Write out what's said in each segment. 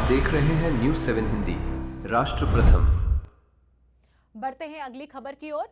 देख रहे हैं न्यूज़ 7 हिंदी, राष्ट्र प्रथम। बढ़ते हैं अगली खबर की ओर।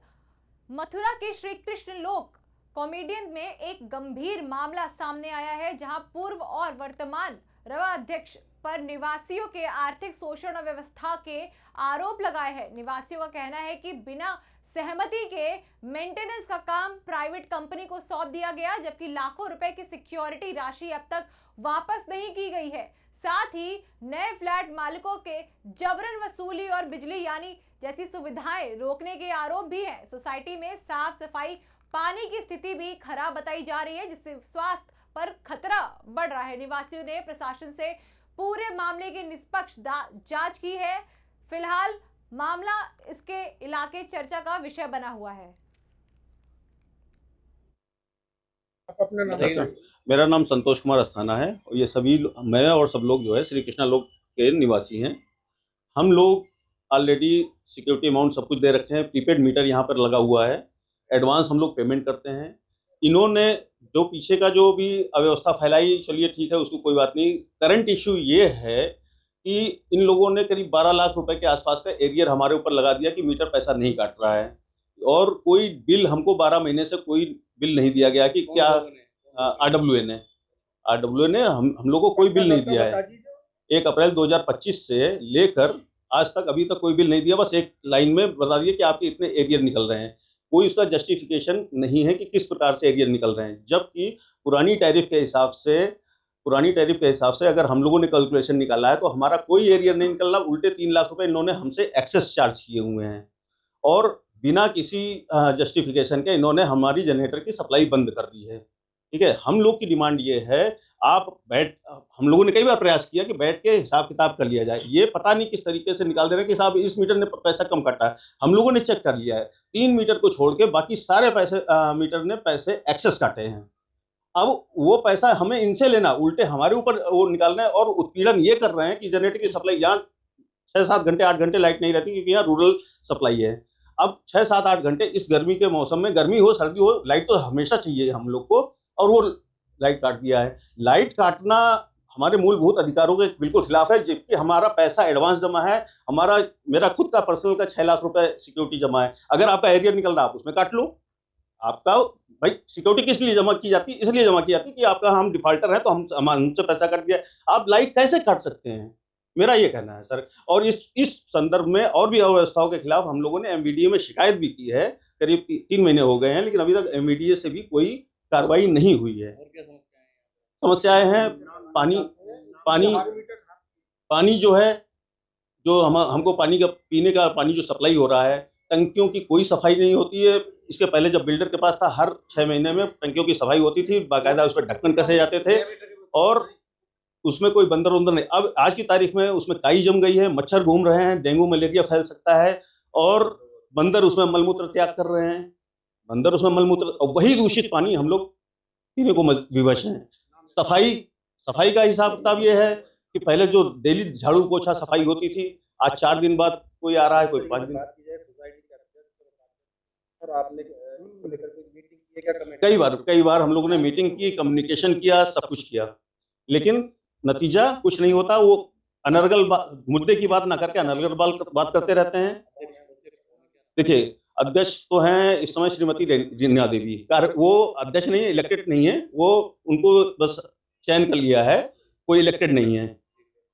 मथुरा के श्री कृष्ण लोक कॉमेडियन में एक गंभीर मामला सामने आया है, जहां पूर्व और वर्तमान रवा अध्यक्ष पर निवासियों के आर्थिक शोषण और व्यवस्था के आरोप लगाए हैं। निवासियों का कहना है कि बिना सहमति के मेंटेनेंस का काम प्राइवेट कंपनी को सौंप दिया गया, जबकि लाखों रुपए की सिक्योरिटी राशि अब तक वापस नहीं की गई है। साथ ही नए फ्लैट मालिकों के जबरन वसूली और बिजली यानी जैसी सुविधाएं रोकने के आरोप भी हैं। सोसाइटी में साफ सफाई, पानी की स्थिति भी खराब बताई जा रही है, जिससे स्वास्थ्य पर खतरा बढ़ रहा है। निवासियों ने प्रशासन से पूरे मामले की निष्पक्ष जांच की है। फिलहाल मामला इसके इलाके चर्चा का विषय बना हुआ है। आप अपना नाम? मेरा नाम संतोष कुमार अस्थाना है और ये सभी मैं और सब लोग जो है श्री कृष्णा लोक के निवासी हैं। हम लोग ऑलरेडी सिक्योरिटी अमाउंट सब कुछ दे रखे हैं, प्रीपेड मीटर यहाँ पर लगा हुआ है, एडवांस हम लोग पेमेंट करते हैं। इन्होंने जो पीछे का जो भी अव्यवस्था फैलाई, चलिए ठीक है, उसको कोई बात नहीं। करंट इशू ये है कि इन लोगों ने करीब 12 लाख रुपए के आसपास का एरियर हमारे ऊपर लगा दिया कि मीटर पैसा नहीं काट रहा है, और कोई बिल हमको 12 महीने से कोई बिल नहीं दिया गया कि क्या आरडब्ल्यू ने हम लोगों को कोई बिल नहीं दिया है। 1 अप्रैल 2025 से लेकर आज तक अभी तक कोई बिल नहीं दिया, बस एक लाइन में बता दिए कि आपके इतने एरियर निकल रहे हैं। कोई उसका जस्टिफिकेशन नहीं है कि किस प्रकार से एरियर निकल रहे हैं, जबकि पुरानी टैरिफ के हिसाब से अगर हम लोगों ने कैलकुलेशन निकाला है तो हमारा कोई एरियर नहीं निकल रहा। उल्टे 3 लाख रुपए इन्होंने हमसे एक्सेस चार्ज किए हुए हैं और बिना किसी जस्टिफिकेशन के इन्होंने हमारी जनरेटर की सप्लाई बंद कर दी है। ठीक है, हम लोग की डिमांड ये है, हम लोगों ने कई बार प्रयास किया कि बैठ के हिसाब किताब कर लिया जाए। ये पता नहीं किस तरीके से निकाल दे रहे हैं कि साहब इस मीटर ने पैसा कम काटा है। हम लोगों ने चेक कर लिया है, 3 मीटर को छोड़ के बाकी सारे मीटर ने पैसे एक्सेस काटे हैं। अब वो पैसा हमें इनसे लेना, उल्टे हमारे ऊपर वो निकालना है और उत्पीड़न ये कर रहे हैं कि जनरेटर की सप्लाई यहाँ 6-7 घंटे 8 घंटे लाइट नहीं रहती, क्योंकि यहाँ रूरल सप्लाई है। अब 6-7-8 घंटे इस गर्मी के मौसम में, गर्मी हो सर्दी हो, लाइट तो हमेशा चाहिए हम लोग को, और वो लाइट काट दिया है। लाइट काटना हमारे मूलभूत अधिकारों के बिल्कुल खिलाफ है, जबकि हमारा पैसा एडवांस जमा है। मेरा खुद का पर्सनल का 6 लाख रुपए सिक्योरिटी जमा है। अगर आपका एरियर निकल रहा है आप उसमें काट लो। आपका भाई सिक्योरिटी किस लिए जमा की जाती है? इसलिए जमा की जाती है कि आपका हम डिफॉल्टर है तो हमसे पैसा काट दिया। आप लाइट कैसे काट सकते हैं? मेरा ये कहना है सर। और इस संदर्भ में और भी अव्यवस्थाओं के खिलाफ हम लोगों ने एमवीडीए में शिकायत भी की है। करीब 3 महीने हो गए हैं, लेकिन अभी तक एमवीडीए से भी कोई कार्रवाई नहीं हुई है। समस्याएं हैं पानी जो है, जो हमको पानी का पीने का पानी जो सप्लाई हो रहा है, टंकियों की कोई सफाई नहीं होती है। इसके पहले जब बिल्डर के पास था, हर 6 महीने में टंकियों की सफाई होती थी, बाकायदा उस पर ढक्कन कसे जाते थे और उसमें कोई बंदर उंदर नहीं। अब आज की तारीख में उसमें काई जम गई है, मच्छर घूम रहे हैं, डेंगू मलेरिया फैल सकता है और बंदर उसमें मलमूत्र त्याग कर रहे हैं। और वही दूषित पानी हम लोग पीने को विवश हैं। सफाई का हिसाब किताब ये है कि पहले जो डेली झाड़ू पोछा सफाई होती थी, आज 4 दिन बाद कोई आ रहा है, कोई 5 दिन। कई बार हम लोगों ने मीटिंग की, कम्युनिकेशन किया, सब कुछ किया, लेकिन नतीजा कुछ नहीं होता। वो अनर्गल मुद्दे की बात ना करके अनर्गल बात करते रहते हैं। देखिए, अध्यक्ष तो हैं इस समय श्रीमती रीना देवी, वो अध्यक्ष नहीं है, इलेक्टेड नहीं है, वो उनको बस चयन कर लिया है, कोई इलेक्टेड नहीं है।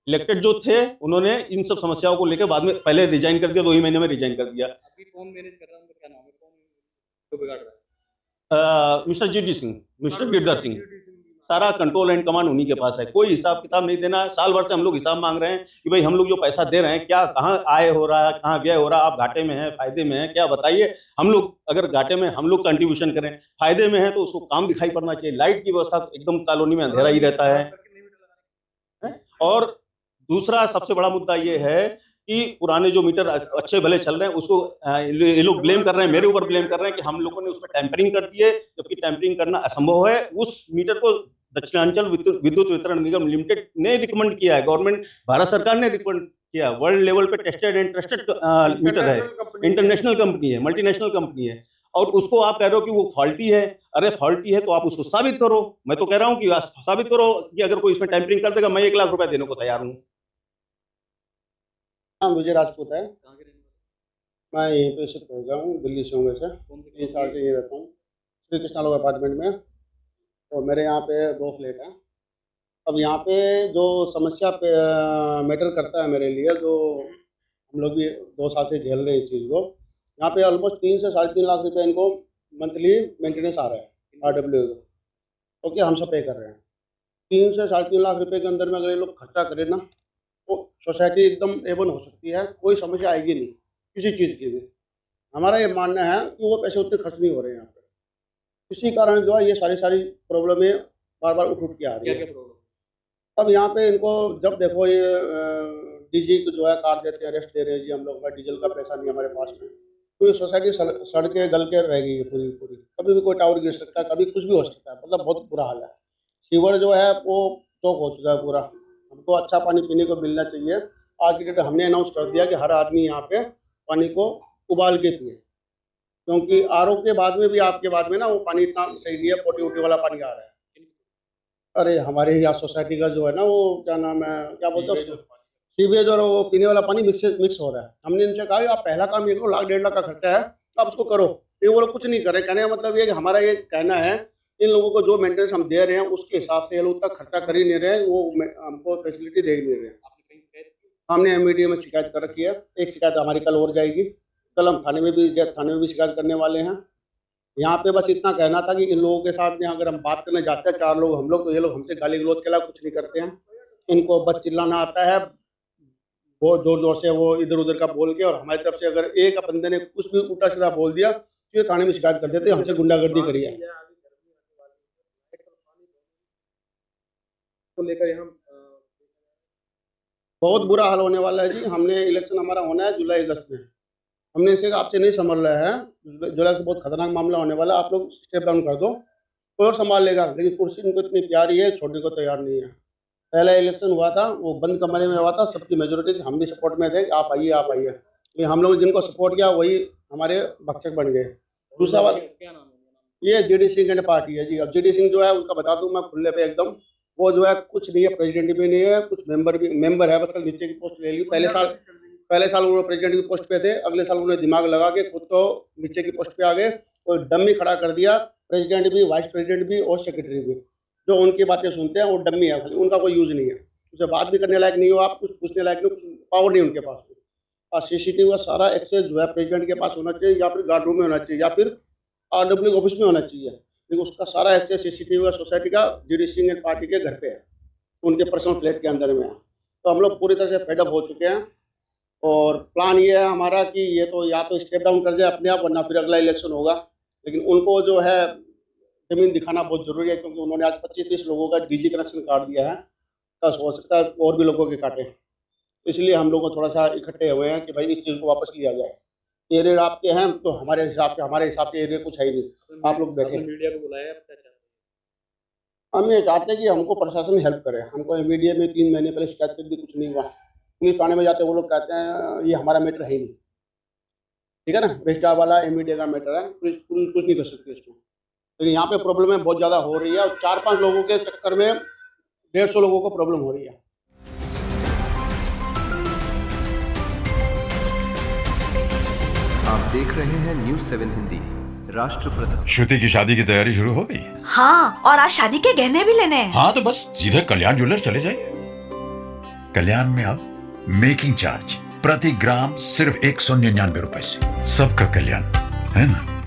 इलेक्टेड जो थे उन्होंने इन सब समस्याओं को लेकर बाद में पहले रिजाइन कर दिया, 2 ही महीने में रिजाइन कर दिया। अभी कौन मैनेज कर रहा है, उनका क्या नाम है, कौन बिगाड़ रहा है? मिस्टर गिरधर सिंह। सारा कंट्रोल एंड कमांड उन्हीं के पास है। कोई हिसाब किताब नहीं देना। साल भर से हम लोग हिसाब मांग रहे हैं कि भाई हम लोग जो पैसा दे रहे हैं, क्या कहाँ आय हो रहा है, कहाँ व्यय हो रहा है, आप घाटे में हैं, फायदे में हैं, क्या बताइए। हम लोग अगर घाटे में हम लोग कंट्रीब्यूशन करें, फायदे में है तो उसको काम दिखाई पड़ना चाहिए। लाइट की व्यवस्था एकदम कॉलोनी में अंधेरा ही रहता है। और दूसरा सबसे बड़ा मुद्दा ये है कि पुराने जो मीटर अच्छे भले चल रहे हैं, उसको ये लोग ब्लेम कर रहे हैं, मेरे ऊपर ब्लेम कर रहे हैं कि हम लोगों ने उसमें टैंपरिंग कर दी है, जबकि टैंपरिंग करना असंभव है। उस मीटर को दक्षिणांचल विद्युत वितरण निगम लिमिटेड ने रिकमेंड किया है, गवर्नमेंट भारत सरकार ने रिकमेंड किया। वर्ल्ड लेवल पे टेस्टेड एंड ट्रस्टेड मीटर है, इंटरनेशनल कंपनी है, मल्टीनेशनल कंपनी है, और उसको आप कह रहे हो कि वो फॉल्टी है। अरे फॉल्टी है तो आप उसको साबित करो। मैं तो कह रहा हूँ कि साबित करो कि अगर कोई इसमें टैंपरिंग कर देगा, मैं 1 लाख रुपए देने को तैयार हूँ। नाम विजय राजपूत है। कहाँ के रहने वाले? मैं यहीं पे शिफ्ट हो गया हूँ, दिल्ली से हूँ वैसे। कौन से 3 साल से यहीं रहता हूँ, श्री कृष्णा लोग अपार्टमेंट में। तो मेरे यहाँ पे 2 फ्लैट हैं। अब यहाँ पे जो समस्या पे मैटर करता है मेरे लिए, जो हम लोग भी 2 साल से झेल रहे हैं इस चीज़ को। यहाँ पे ऑलमोस्ट 3 से 3.5 लाख रुपए इनको मंथली मेंटेनेंस आ रहा है RW को, ओके, हम सब पे कर रहे हैं। 3 से 3.5 लाख रुपए के अंदर में अगर ये लोग खर्चा करें ना, तो सोसाइटी एकदम एवन हो सकती है, कोई समस्या आएगी नहीं किसी चीज़ की भी। हमारा ये मानना है कि वो पैसे उतने खर्च नहीं हो रहे हैं यहाँ पे। इसी कारण जो है ये सारी प्रॉब्लमें बार बार उठ के आ रही क्या है। क्या प्रॉब्लम? अब यहाँ पे इनको जब देखो ये डीजी को जो है कार देते हैं, रेस्ट दे रहे हैं जी, हम लोग का डीजल का पैसा नहीं हमारे पास में। पूरी सोसाइटी सड़के गल के रह गई है पूरी। कभी भी कोई टावर गिर सकता है, कभी कुछ भी हो सकता है, मतलब बहुत बुरा हाल है। सीवर जो है वो चौक हो चुका है पूरा। हमको अच्छा पानी पीने को मिलना चाहिए। आज की डेट में हमने अनाउंस कर दिया कि हर आदमी यहाँ पे पानी को उबाल के पिए, क्योंकि RO के बाद में भी आपके बाद में ना वो पानी इतना सही नहीं है, पोटी वाला पानी आ रहा है। अरे हमारे यहाँ सोसाइटी का जो है ना, वो क्या नाम है, क्या बोलते हैं, सीवेज और वो पीने वाला पानी मिक्स हो रहा है। हमने इनसे कहा कि आप पहला काम ये करो, 1 लाख 1.5 लाख का खर्चा है, आप उसको करो। ये वो लोग कुछ नहीं कर रहे। कहने का मतलब ये कि हमारा ये कहना है, इन लोगों को जो मेंटेनेंस हम दे रहे हैं उसके हिसाब से ये लोग तक खर्चा कर ही नहीं रहे हैं, वो हमको फैसिलिटी दे ही नहीं रहे हैं। आपने कहीं शिकायत की? हमने MVDA में शिकायत कर रखी है। एक शिकायत हमारी कल और जाएगी। कल हम थाने में भी शिकायत करने वाले हैं। यहाँ पे बस इतना कहना था कि इन लोगों के साथ में अगर हम बात करने जाते हैं 4 लोग हम लोग, तो ये लोग हमसे गाली गलौज के अलावा कुछ नहीं करते हैं। इनको बस चिल्लाना आता है, वो जोर से वो इधर उधर का बोल के, और हमारी तरफ से अगर एक बंदे ने कुछ भी उल्टा सीधा बोल दिया तो ये थाने में शिकायत कर देते हैं, हमसे गुंडागर्दी करी है। तो लेकर यहाँ बहुत बुरा हाल होने वाला है जी। हमने इलेक्शन हमारा होना है जुलाई अगस्त में। हमने इसे आपसे नहीं संभल रहे हैं, जुलाई से बहुत खतरनाक मामला होने वाला है। आप लोग स्टेप डाउन कर दो, कोई और संभाल लेगा, लेकिन कुर्सी इनको इतनी प्यारी है, छोड़ने को तैयार नहीं है। पहला इलेक्शन हुआ था वो बंद कमरे में हुआ था, सबकी मेजोरिटी से हम भी सपोर्ट में थे, आप आइए। लेकिन हम लोग जिनको सपोर्ट किया वही हमारे भक्षक बन गए। दूसरा बात, क्या नाम है? ये GD सिंह एंड पार्टी है जी। अब GD सिंह जो है उनका बता दूं मैं खुले पे एकदम, वो जो है कुछ नहीं है, प्रेसिडेंट भी नहीं है, कुछ मेंबर है, बस कल नीचे की पोस्ट ले ली। पहले साल उन्होंने प्रेसिडेंट की पोस्ट पे थे, अगले साल उन्होंने दिमाग लगा के खुद तो नीचे की पोस्ट पे आ गए और डम्मी खड़ा कर दिया, प्रेसिडेंट भी, वाइस प्रेसिडेंट भी और सेक्रेटरी भी। जो उनकी बातें सुनते हैं वो डम्मी है, खाली उनका कोई यूज़ नहीं है। उसे बात भी करने लायक नहीं हो आप, कुछ पूछने लायक नहीं, कुछ पावर नहीं उनके पास। और CCTV का सारा एक्सेस जो है प्रेसिडेंट के पास होना चाहिए, या फिर गार्ड रूम में होना चाहिए, या फिर RW ऑफिस में होना चाहिए। लेकिन उसका सारा एक्सेस CCTV का सोसाइटी का GD सिंह एंड पार्टी के घर पे है, उनके पर्सनल फ्लैट के अंदर में है। तो हम लोग पूरी तरह से फेडअप हो चुके हैं, और प्लान ये है हमारा कि ये तो या तो स्टेप डाउन कर जाए अपने आप, वरना फिर अगला इलेक्शन होगा। लेकिन उनको जो है ज़मीन दिखाना बहुत ज़रूरी है, क्योंकि उन्होंने आज 25-30 लोगों का DG कनेक्शन काट दिया है। बस हो सकता है और भी लोगों के काटे, इसलिए हम लोग थोड़ा सा इकट्ठे हुए हैं कि भाई इस चीज़ को वापस लिया जाए। एरिया आपके हैं तो हमारे हिसाब से एरिया कुछ है ही नहीं। आप लोग बैठे, मीडिया को बुलाया है, क्या चाहते हैं? हम ये चाहते हैं कि हमको प्रशासन हेल्प करे। हमको MVDA में 3 महीने पहले शिकायत कर दी, कुछ नहीं हुआ। पुलिस थाने में जाते वो लोग कहते हैं ये हमारा मैटर है ही नहीं, ठीक है ना, रजिस्ट्रार वाला MVDA का मैटर है, पुलिस कुछ नहीं कर सकती इसको। लेकिन यहाँ पे प्रॉब्लम बहुत ज़्यादा हो रही है, और 4-5 लोगों के चक्कर में 150 लोगों को प्रॉब्लम हो रही है। आप देख रहे हैं न्यूज़ 7 हिंदी, राष्ट्र प्रथम। श्रुति की शादी की तैयारी शुरू हो गई? हाँ, और आज शादी के गहने भी लेने हैं। हाँ तो बस सीधे कल्याण ज्वेलर्स चले जाइए। कल्याण में अब मेकिंग चार्ज प्रति ग्राम सिर्फ 199 रुपए से। सबका कल्याण, है ना?